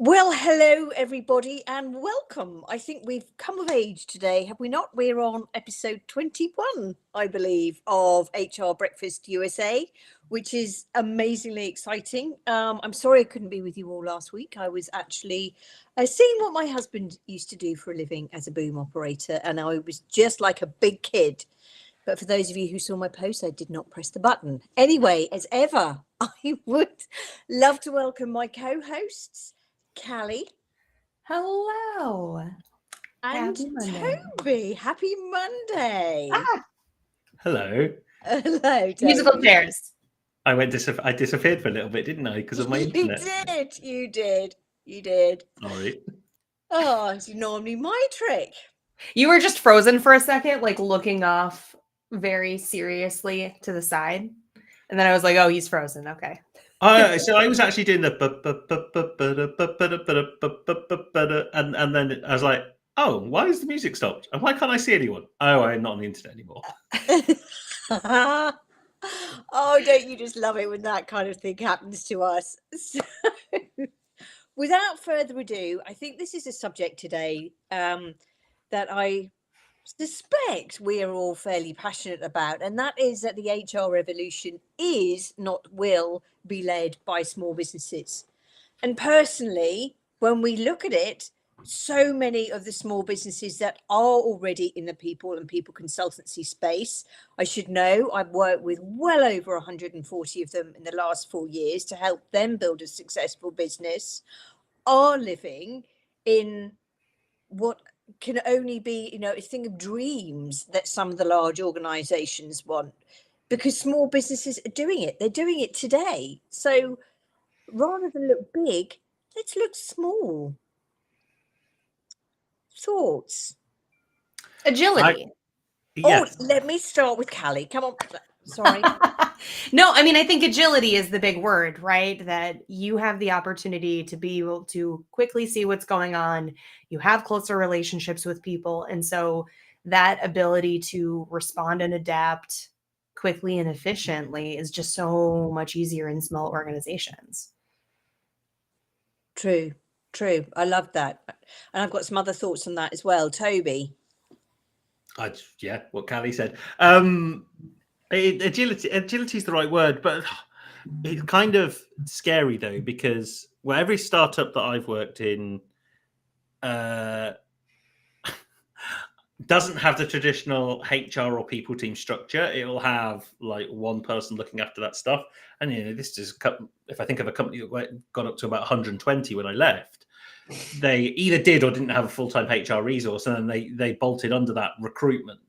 Well, hello, everybody, and welcome. I think we've come of age today, have we not? We're on episode 21, I believe, of HR Breakfast USA, which is amazingly exciting. I'm sorry I couldn't be with you all last week. I was actually seeing what my husband used to do for a living as a boom operator, and I was just like a big kid. But for those of you who saw my post, I did not press the button. Anyway, as ever, I would love to welcome my co-hosts, Callie. Hello. And Happy Monday. Toby. Happy Monday. Hello. Hello, Musical Toby. chairs. I disappeared for a little bit, didn't I? Because of my internet. You did. Sorry. Oh, it's normally my trick. You were just frozen for a second, like looking off very seriously to the side. And then I was like, oh, he's frozen. Okay. So I was actually doing the and then I was like, oh, why is the music stopped? And why can't I see anyone? Oh, I'm not on the internet anymore. Oh, don't you just love it when that kind of thing happens to us? So, without further ado, I think this is a subject today that I suspect we are all fairly passionate about, and that is that the HR revolution is, not will, be led by small businesses. And personally, when we look at it, so many of the small businesses that are already in the people and people consultancy space, I should know, I've worked with well over 140 of them in the last 4 years to help them build a successful business, are living in what can only be, a thing of dreams that some of the large organizations want, because small businesses are doing it. They're doing it today. So rather than look big, let's look small. Thoughts? Agility. Yes. Oh, let me start with Callie. Come on. Sorry. No, I mean, I think agility is the big word, right? That you have the opportunity to be able to quickly see what's going on. You have closer relationships with people. And so that ability to respond and adapt quickly and efficiently is just so much easier in small organizations. True. I love that. And I've got some other thoughts on that as well. Toby. What Callie said. Agility is the right word, but it's kind of scary though, because every startup that I've worked in doesn't have the traditional HR or people team structure. It will have like one person looking after that stuff. And this is, if I think of a company that got up to about 120 when I left, they either did or didn't have a full-time HR resource, and then they bolted under that recruitment.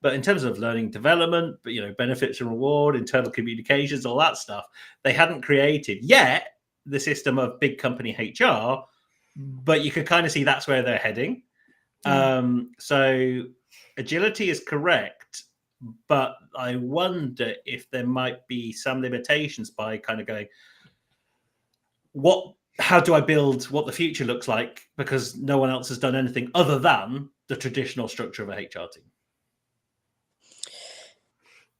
But in terms of learning development, benefits and reward, internal communications, all that stuff, they hadn't created yet the system of big company HR, but you could kind of see that's where they're heading. So agility is correct, but I wonder if there might be some limitations by kind of going, how do I build what the future looks like? Because no one else has done anything other than the traditional structure of a HR team.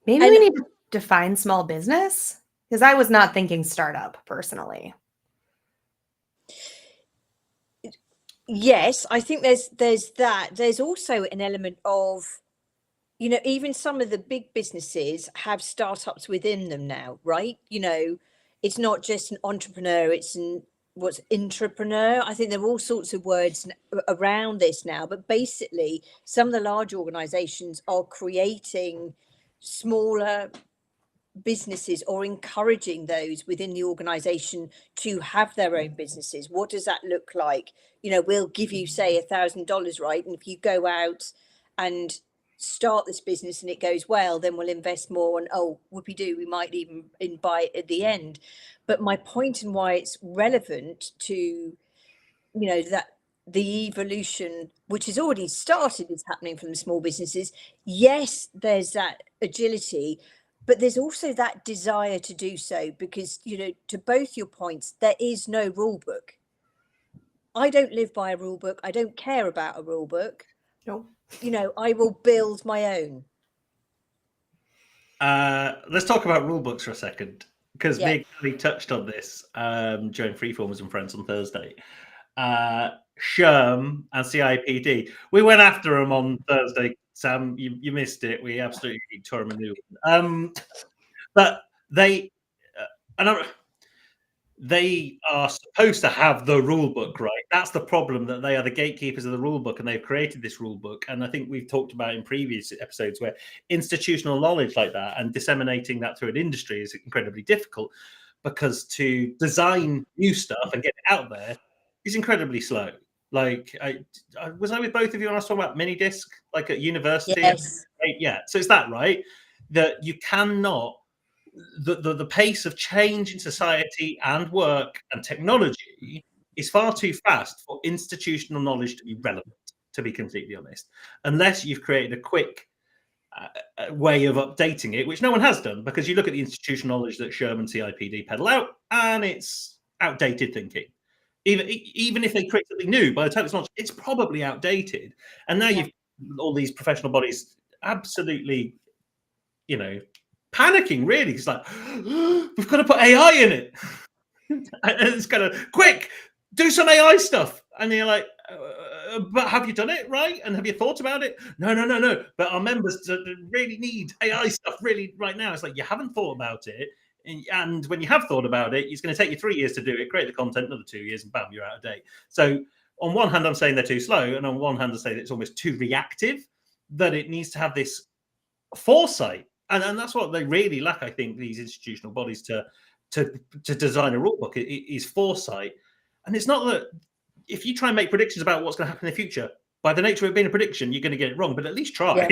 Maybe we need to define small business, because I was not thinking startup personally. Yes, I think there's that. There's also an element of, even some of the big businesses have startups within them now, right? It's not just an entrepreneur, it's what's intrapreneur. I think there are all sorts of words around this now, but basically some of the large organizations are creating smaller businesses or encouraging those within the organization to have their own businesses. What does that look like? We'll give you, say, $1,000, right? And if you go out and start this business and it goes well, then we'll invest more, and whoopie-doo, we might even buy it at the end. But my point and why it's relevant to, that the evolution, which has already started, is happening from the small businesses. Yes, there's that agility, but there's also that desire to do so, because, to both your points, there is no rule book. I don't live by a rule book. I don't care about a rule book. No. I will build my own. Let's talk about rule books for a second, because Yeah. me and Kelly touched on this during Freeformers and Friends on Thursday. SHRM and CIPD. We went after them on Thursday, Sam. You missed it. We absolutely tore them a new one. But they they are supposed to have the rule book, right? That's the problem, that they are the gatekeepers of the rule book, and they've created this rule book. And I think we've talked about in previous episodes where institutional knowledge like that and disseminating that through an industry is incredibly difficult, because to design new stuff and get it out there is incredibly slow. Like, was I with both of you when I was talking about mini disc, like at university? Yes. Yeah. So it's that, right? That you cannot. The pace of change in society and work and technology is far too fast for institutional knowledge to be relevant, to be completely honest, unless you've created a quick way of updating it, which no one has done, because you look at the institutional knowledge that SHRM and CIPD peddle out, and it's outdated thinking. Even if they create something new, by the time it's launched, it's probably outdated. And now you've all these professional bodies absolutely, panicking, really. It's like, we've got to put AI in it. And it's kind of, quick, do some AI stuff. And you're like, but have you done it right? And have you thought about it? No. But our members really need AI stuff really right now. It's like, you haven't thought about it. And when you have thought about it, it's going to take you 3 years to do it, create the content, another 2 years, and bam, you're out of date. So on one hand, I'm saying they're too slow. And on one hand, I say that it's almost too reactive, that it needs to have this foresight. And that's what they really lack, I think, these institutional bodies to design a rule book is foresight. And it's not that if you try and make predictions about what's going to happen in the future, by the nature of it being a prediction, you're going to get it wrong, but at least try.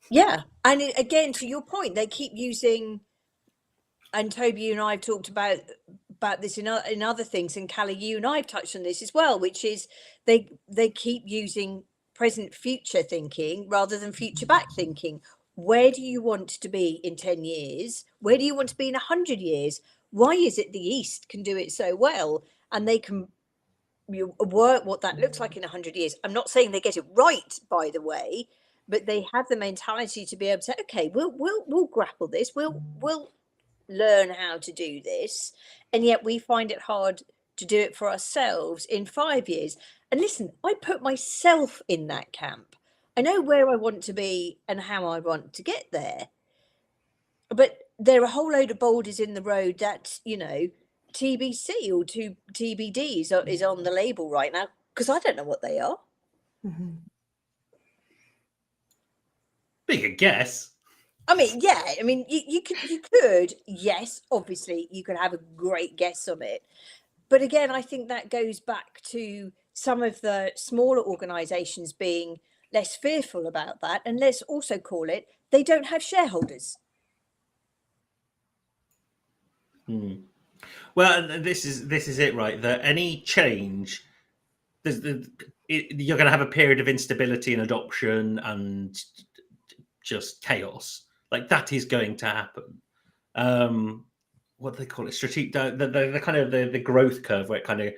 Yeah. And again, to your point, they keep using, and Toby, you and I have talked about this in other things, and Callie, you and I have touched on this as well, which is they keep using present future thinking rather than future back thinking. Where do you want to be in 10 years? Where do you want to be in 100 years? Why is it the East can do it so well and they can work what that looks like in 100 years? I'm not saying they get it right, by the way, but they have the mentality to be able to say, okay, we'll grapple this. We'll learn how to do this. And yet we find it hard to do it for ourselves in 5 years. And listen, I put myself in that camp. I know where I want to be and how I want to get there. But there are a whole load of boulders in the road that, TBC or TBD is on the label right now, because I don't know what they are. Mm-hmm. Big guess. I mean, yeah. I mean, you could, yes, obviously, you could have a great guess on it. But again, I think that goes back to some of the smaller organisations being less fearful about that, and let's also call it, they don't have shareholders. Well, this is it, right? That any change, you're going to have a period of instability and adoption and just chaos. Like, that is going to happen. What do they call it? Strategic. The kind of the growth curve, where it kind of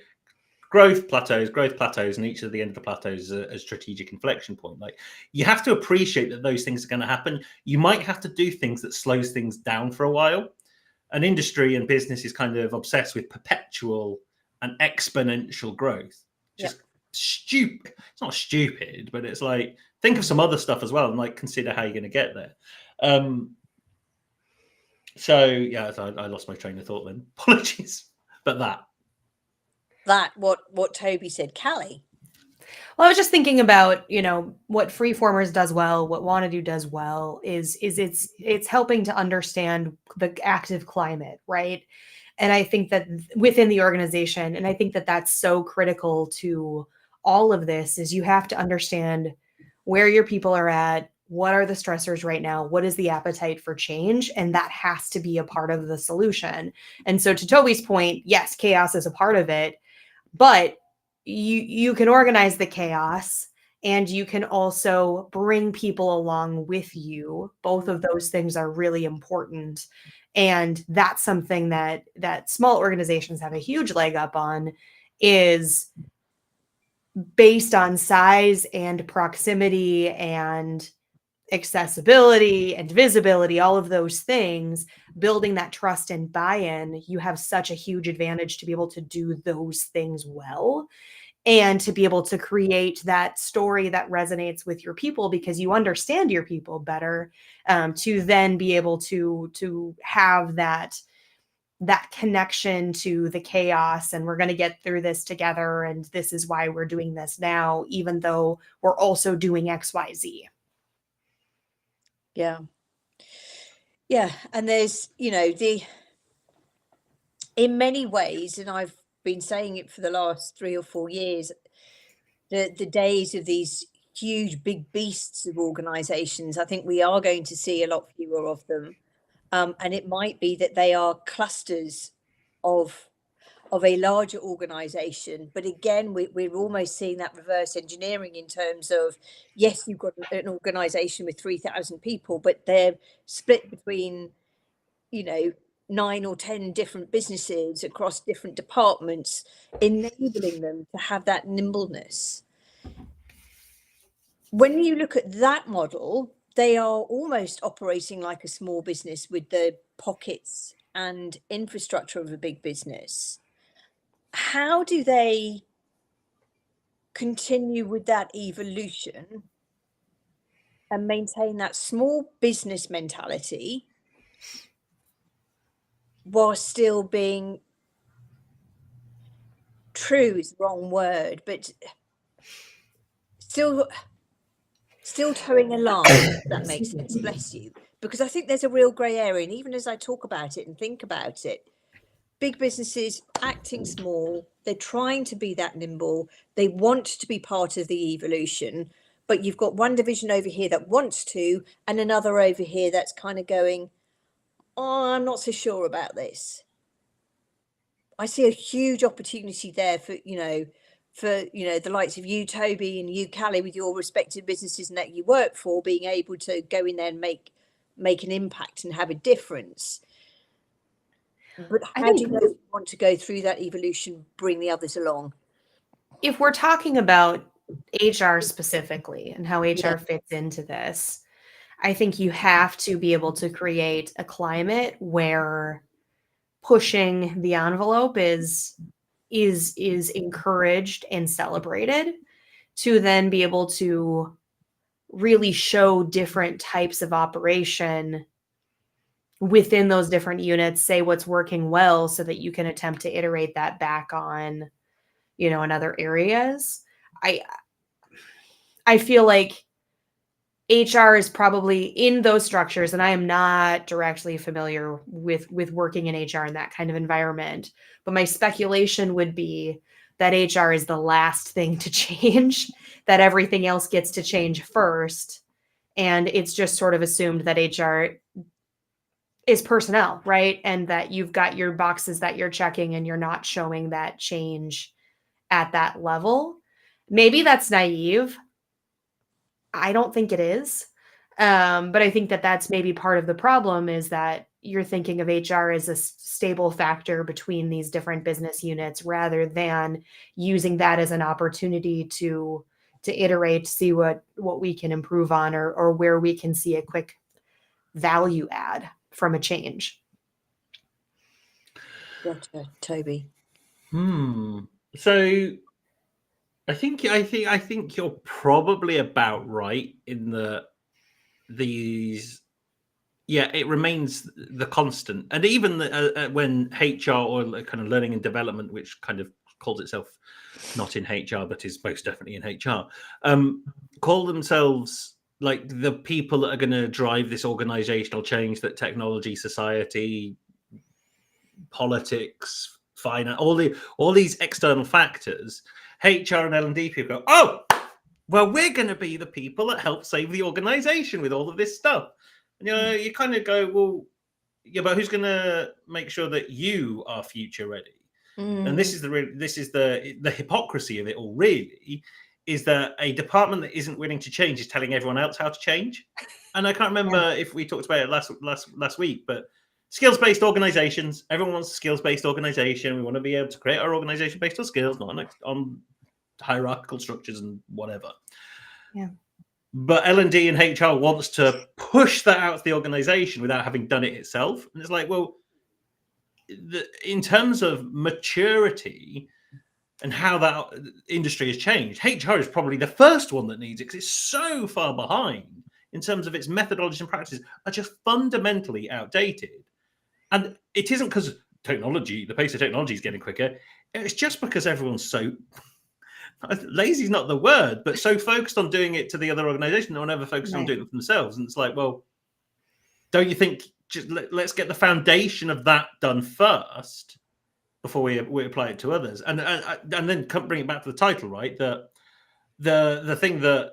growth plateaus, and each of the end of the plateaus is a strategic inflection point. Like, you have to appreciate that those things are going to happen. You might have to do things that slows things down for a while. An industry and business is kind of obsessed with perpetual and exponential growth. Just stupid. It's not stupid, but it's like, think of some other stuff as well and like consider how you're going to get there. So yeah, I lost my train of thought then. Apologies. But what Toby said. Callie? Well, I was just thinking about, what Freeformers does well, what Wanna does well is it's helping to understand the active climate, right? And I think that within the organization, and I think that that's so critical to all of this, is you have to understand where your people are at, what are the stressors right now, what is the appetite for change, and that has to be a part of the solution. And so to Toby's point, yes, chaos is a part of it, but you can organize the chaos and you can also bring people along with you. Both of those things are really important. And that's something that small organizations have a huge leg up on, is based on size and proximity and accessibility and visibility, all of those things, building that trust and buy-in, you have such a huge advantage to be able to do those things well and to be able to create that story that resonates with your people because you understand your people better, to then be able to have that connection to the chaos, and we're going to get through this together, and this is why we're doing this now, even though we're also doing XYZ. Yeah. Yeah. And there's, in many ways, and I've been saying it for the last 3 or 4 years, the days of these huge big beasts of organizations, I think we are going to see a lot fewer of them. And it might be that they are clusters of a larger organization. But again, we're almost seeing that reverse engineering in terms of, yes, you've got an organization with 3,000 people, but they're split between, 9 or 10 different businesses across different departments, enabling them to have that nimbleness. When you look at that model, they are almost operating like a small business with the pockets and infrastructure of a big business. How do they continue with that evolution and maintain that small business mentality while still being true is the wrong word, but still towing a line, if that makes sense, bless you. Because I think there's a real grey area, and even as I talk about it and think about it, big businesses acting small, they're trying to be that nimble, they want to be part of the evolution, but you've got one division over here that wants to, and another over here that's kind of going, oh, I'm not so sure about this. I see a huge opportunity there for, the likes of you, Toby, and you, Callie, with your respective businesses and that you work for, being able to go in there and make an impact and have a difference. But how do you know if you want to go through that evolution, bring the others along? If we're talking about HR specifically and how HR fits into this, I think you have to be able to create a climate where pushing the envelope is encouraged and celebrated, to then be able to really show different types of operation within those different units, say what's working well so that you can attempt to iterate that back on, in other areas. I feel like HR is probably in those structures, and I am not directly familiar with working in HR in that kind of environment, but my speculation would be that HR is the last thing to change, that everything else gets to change first, and it's just sort of assumed that HR is personnel, right? And that you've got your boxes that you're checking and you're not showing that change at that level. Maybe that's naive. I don't think it is. But I think that that's maybe part of the problem, is that you're thinking of HR as a stable factor between these different business units, rather than using that as an opportunity to iterate, see what we can improve on, or where we can see a quick value add from a change. Gotcha, Toby. So I think you're probably about right in these. Yeah, it remains the constant, and even when HR, or kind of learning and development, which kind of calls itself not in HR but is most definitely in HR, call themselves like the people that are going to drive this organizational change that technology, society, politics, finance, all these external factors. HR and L&D people go, oh, well, we're going to be the people that help save the organization with all of this stuff. And, you kind of go, well, yeah, but who's going to make sure that you are future ready? And this is the hypocrisy of it all, really, is that a department that isn't willing to change is telling everyone else how to change. And I can't remember if we talked about it last week, but skills-based organizations, everyone wants a skills-based organization. We want to be able to create our organization based on skills, not on hierarchical structures and whatever. Yeah. but L&D and HR wants to push that out to the organization without having done it itself. And it's like, well, in terms of maturity and how that industry has changed, HR is probably the first one that needs it because it's so far behind in terms of its methodologies and practices are just fundamentally outdated. And it isn't because technology, the pace of technology is getting quicker. It's just because everyone's so lazy is not the word, but so focused on doing it to the other organization, no one ever focused on doing it for themselves. And it's like, well, don't you think just let's get the foundation of that done first before we apply it to others? And then bring it back to the title, right? The thing that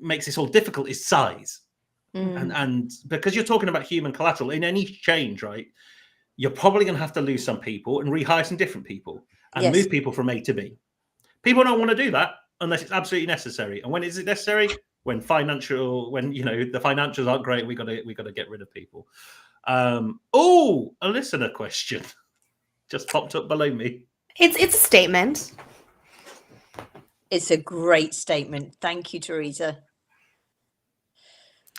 makes this all difficult is size. And because you're talking about human collateral in any change, right? You're probably going to have to lose some people and rehire some different people and move people from A to B. People don't want to do that unless it's absolutely necessary. And when is it necessary? When the financials aren't great, we got to get rid of people. A listener question just popped up below me. It's a statement. It's a great statement. Thank you, Teresa.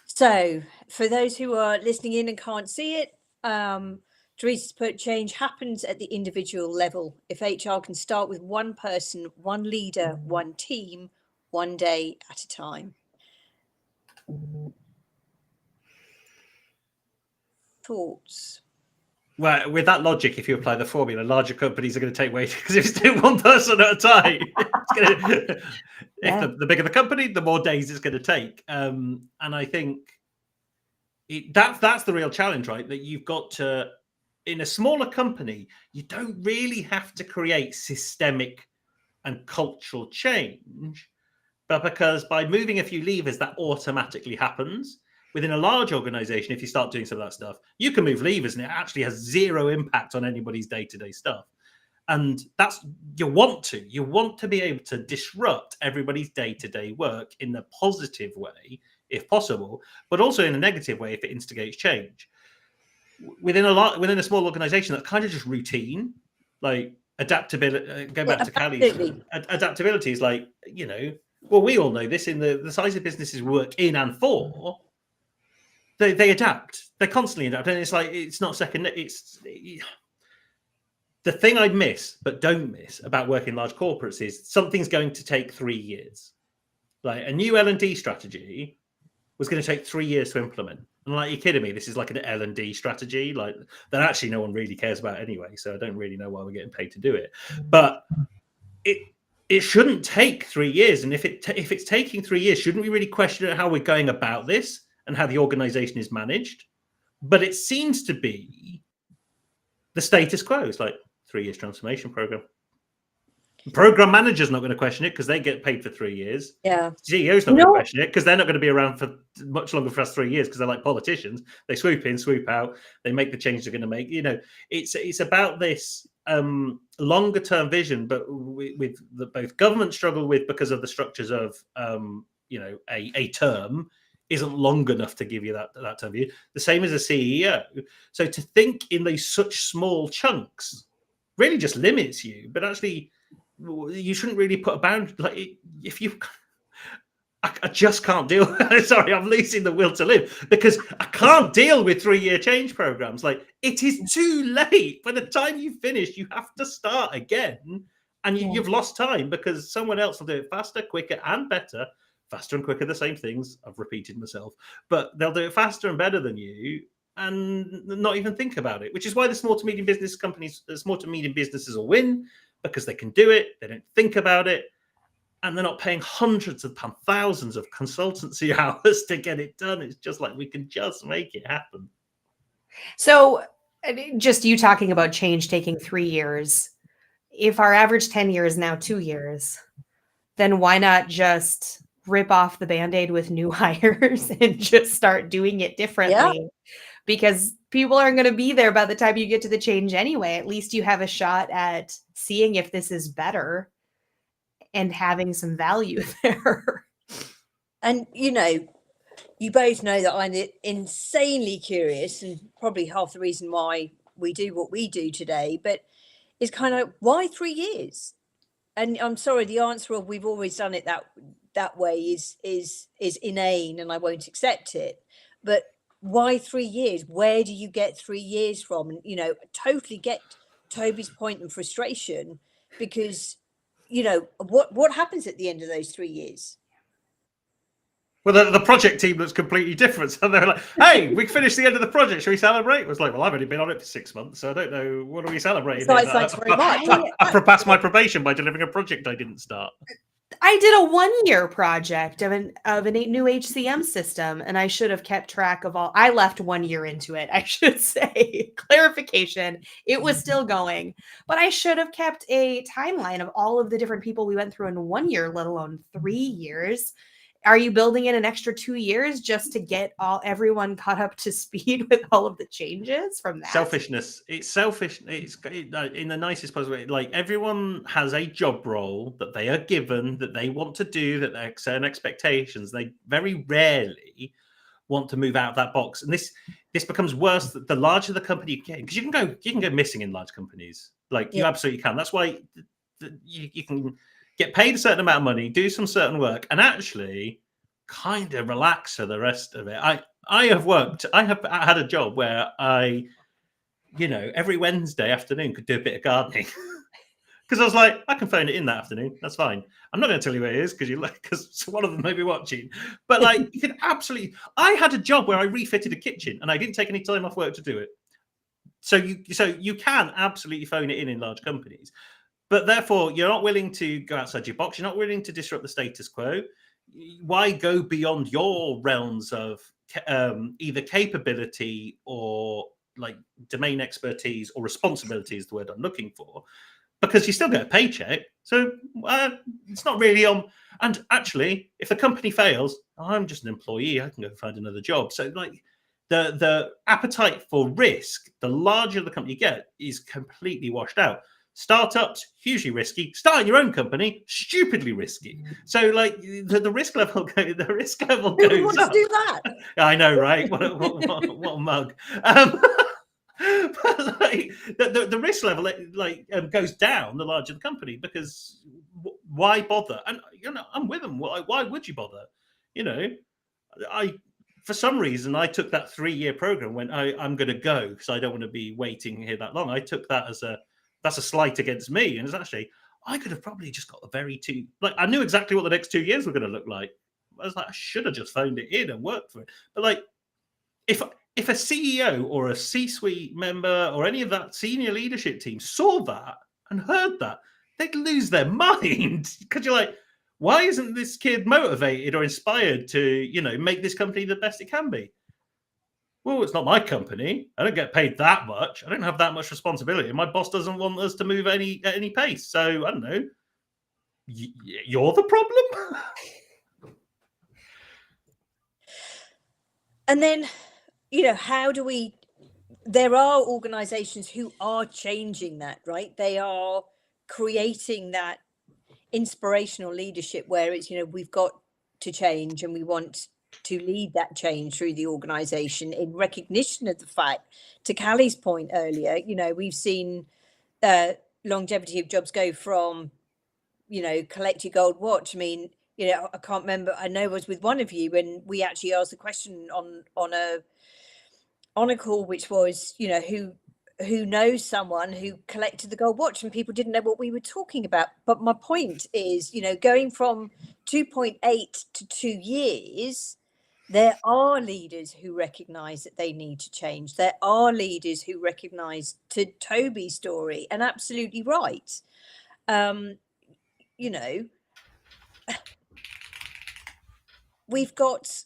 So for those who are listening in and can't see it, Teresa's put change happens at the individual level. If HR can start with one person, one leader, one team, one day at a time. Thoughts? Well, with that logic, if you apply the formula, larger companies are going to take weight because if it's doing one person at a time, the bigger the company, the more days it's going to take. And I think that's the real challenge, right? That you've got to, in a smaller company, you don't really have to create systemic and cultural change, but because by moving a few levers, that automatically happens. Within a large organization, if you start doing some of that stuff, you can move levers and it actually has zero impact on anybody's day-to-day stuff. And that's, you want to be able to disrupt everybody's day-to-day work in a positive way, if possible, but also in a negative way if it instigates change. Within a small organization, that's kind of just routine, like adaptability. Go back to Callie. Adaptability is like, well, we all know this in the size of businesses we work in and for. They adapt. They constantly adapt, and it's like it's not second. It's the thing I miss, but don't miss about working in large corporates is something's going to take 3 years. Like a new L&D strategy was going to take 3 years to implement. And like, you're kidding me? This is like an L&D strategy, like that actually no one really cares about anyway. So I don't really know why we're getting paid to do it. But it shouldn't take 3 years. And if it's taking 3 years, shouldn't we really question how we're going about this and how the organization is managed? But it seems to be the status quo. It's like 3 years transformation program. Program manager's not going to question it because they get paid for 3 years. Yeah. CEO's not going to question it because they're not going to be around for much longer for us 3 years because they're like politicians. They swoop in, swoop out. They make the changes they're going to make. It's about this longer term vision, but with both government struggle with because of the structures of a term isn't long enough to give you that term view. The same as a CEO. So to think in these such small chunks really just limits you. But actually, you shouldn't really put a boundary. Like if you, I just can't deal. Sorry, I'm losing the will to live because I can't deal with 3 year change programs. Like it is too late. By the time you finish, you have to start again, and you've lost time because someone else will do it faster, quicker, and better. Faster and quicker, the same things. I've repeated myself, but they'll do it faster and better than you, and not even think about it. Which is why the small to medium businesses will win because they can do it. They don't think about it. And they're not paying hundreds of pounds, thousands of consultancy hours to get it done. It's just like we can just make it happen. So just you talking about change taking 3 years. If our average tenure is now 2 years, then why not just rip off the Band-Aid with new hires and just start doing it differently? Yeah. Because people aren't going to be there by the time you get to the change anyway. At least you have a shot at seeing if this is better and having some value there. And, you both know that I'm insanely curious and probably half the reason why we do what we do today, but it's kind of why 3 years? And I'm sorry, the answer of we've always done it that way is inane, and I won't accept it. But why 3 years? Where do you get 3 years from? And, totally get Toby's point and frustration, because, what happens at the end of those 3 years? Well, the project team looks completely different. So they're like, "Hey, we finished the end of the project. Shall we celebrate?" It was like, "Well, I've only been on it for 6 months, so I don't know. What are we celebrating?" Besides, thanks very much. I passed my probation by delivering a project I didn't start. I did a 1-year project of a new HCM system, and I should have kept track of all. I left 1 year into it, I should say. Clarification, it was still going, but I should have kept a timeline of all of the different people we went through in 1 year, let alone 3 years. Are you building in an extra 2 years just to get everyone caught up to speed with all of the changes from that? Selfishness. It's selfish. It's in the nicest possible way. Like, everyone has a job role that they are given, that they want to do, that they have certain expectations. They very rarely want to move out of that box, and this becomes worse the larger the company you get, because you can go missing in large companies. Like, you absolutely can. That's why you can get paid a certain amount of money, do some certain work, and actually kind of relax for the rest of it. I have had a job where I, every Wednesday afternoon could do a bit of gardening. Because I was like, I can phone it in that afternoon. That's fine. I'm not going to tell you where it is because one of them may be watching. But like, you can absolutely. I had a job where I refitted a kitchen and I didn't take any time off work to do it. So you can absolutely phone it in large companies. But therefore, you're not willing to go outside your box. You're not willing to disrupt the status quo. Why go beyond your realms of either capability or like domain expertise or responsibility is the word I'm looking for? Because you still get a paycheck. So it's not really on. And actually, if the company fails, I'm just an employee. I can go find another job. So like the appetite for risk, the larger the company you get, is completely washed out. Startups, hugely risky. Starting your own company, stupidly risky. So, like, the risk level, the risk level goes Who wants up. to do that? I know, right? What a mug. But like, the risk level goes down the larger the company, because why bother? And I'm with them. Why would you bother? For some reason, I took that 3-year program when I'm going to go because I don't want to be waiting here that long. I took that as that's a slight against me. And it's actually, I could have probably just got I knew exactly what the next 2 years were going to look like. I was like, I should have just phoned it in and worked for it. But like, if a CEO or a C-suite member or any of that senior leadership team saw that and heard that, they'd lose their mind. Because you're like, why isn't this kid motivated or inspired to, make this company the best it can be? Well, it's not my company. I don't get paid that much. I don't have that much responsibility. My boss doesn't want us to move at any pace. So I don't know. You're the problem. And then, how do we? There are organizations who are changing that, right? They are creating that inspirational leadership where it's, we've got to change and we want to lead that change through the organization in recognition of the fact, to Callie's point earlier, we've seen longevity of jobs go from, collect your gold watch. I mean, I can't remember. I know I was with one of you when we actually asked the question on a call, which was, who knows someone who collected the gold watch, and people didn't know what we were talking about. But my point is, going from 2.8 to 2 years, there are leaders who recognize that they need to change. There are leaders who recognize, to Toby's story, and absolutely right. We've got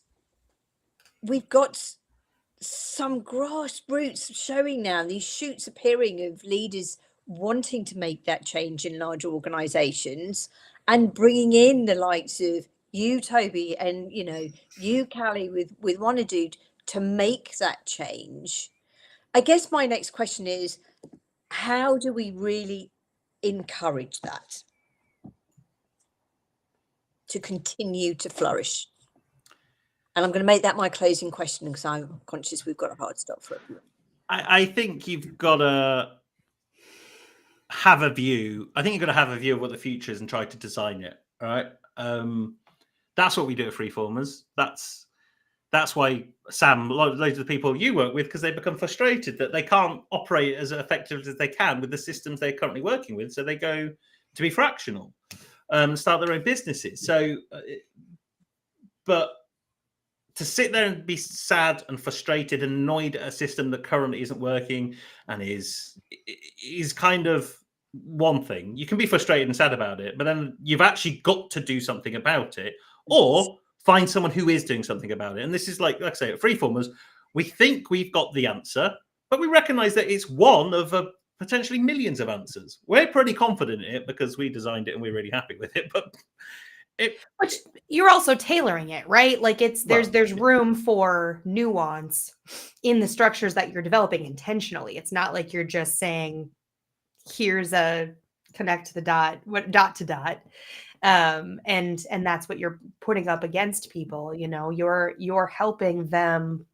some grassroots showing now, these shoots appearing of leaders wanting to make that change in larger organizations and bringing in the likes of you, Toby, and you, Callie, with Wannadude to make that change. I guess my next question is, how do we really encourage that to continue to flourish? And I'm going to make that my closing question because I'm conscious we've got a hard stop for everyone. I think you've got to have a view. I think you've got to have a view of what the future is and try to design it. All right. That's what we do at Freeformers. That's why, Sam, loads of the people you work with, because they become frustrated that they can't operate as effectively as they can with the systems they're currently working with. So they go to be fractional, start their own businesses. So, but to sit there and be sad and frustrated and annoyed at a system that currently isn't working and is kind of one thing. You can be frustrated and sad about it, but then you've actually got to do something about it, or find someone who is doing something about it. And this is like I say, at Freeformers, we think we've got the answer, but we recognize that it's one of potentially millions of answers. We're pretty confident in it because we designed it and we're really happy with it. But which you're also tailoring it, right? Like there's room for nuance in the structures that you're developing intentionally. It's not like you're just saying, here's a connect to the dot to dot. And that's what you're putting up against people. You're helping them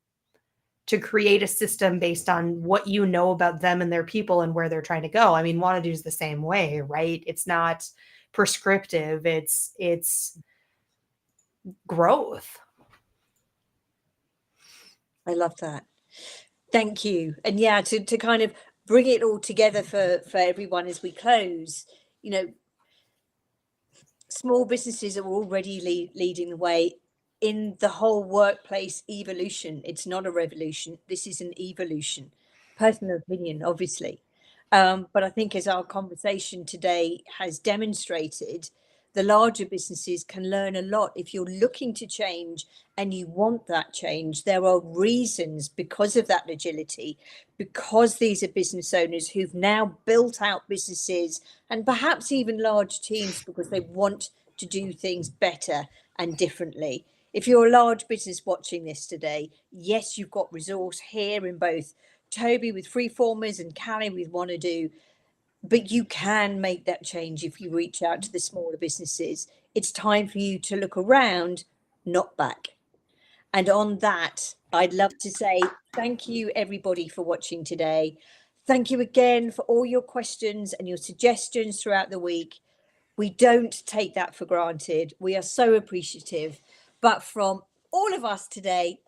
to create a system based on what you know about them and their people and where they're trying to go. I mean, Wannado's is the same way, right? It's not prescriptive. It's growth. I love that. Thank you. And yeah, to kind of bring it all together for everyone as we close, small businesses are already leading the way in the whole workplace evolution. It's not a revolution. This is an evolution. Personal opinion, obviously. But I think as our conversation today has demonstrated, the larger businesses can learn a lot. If you're looking to change and you want that change, there are reasons because of that agility, because these are business owners who've now built out businesses and perhaps even large teams because they want to do things better and differently. If you're a large business watching this today, yes, you've got resource here in both Toby with Freeformers and Callie with Wannado, but you can make that change if you reach out to the smaller businesses. It's time for you to look around, not back. And on that, I'd love to say thank you, everybody, for watching today. Thank you again for all your questions and your suggestions throughout the week. We don't take that for granted. We are so appreciative. But from all of us today,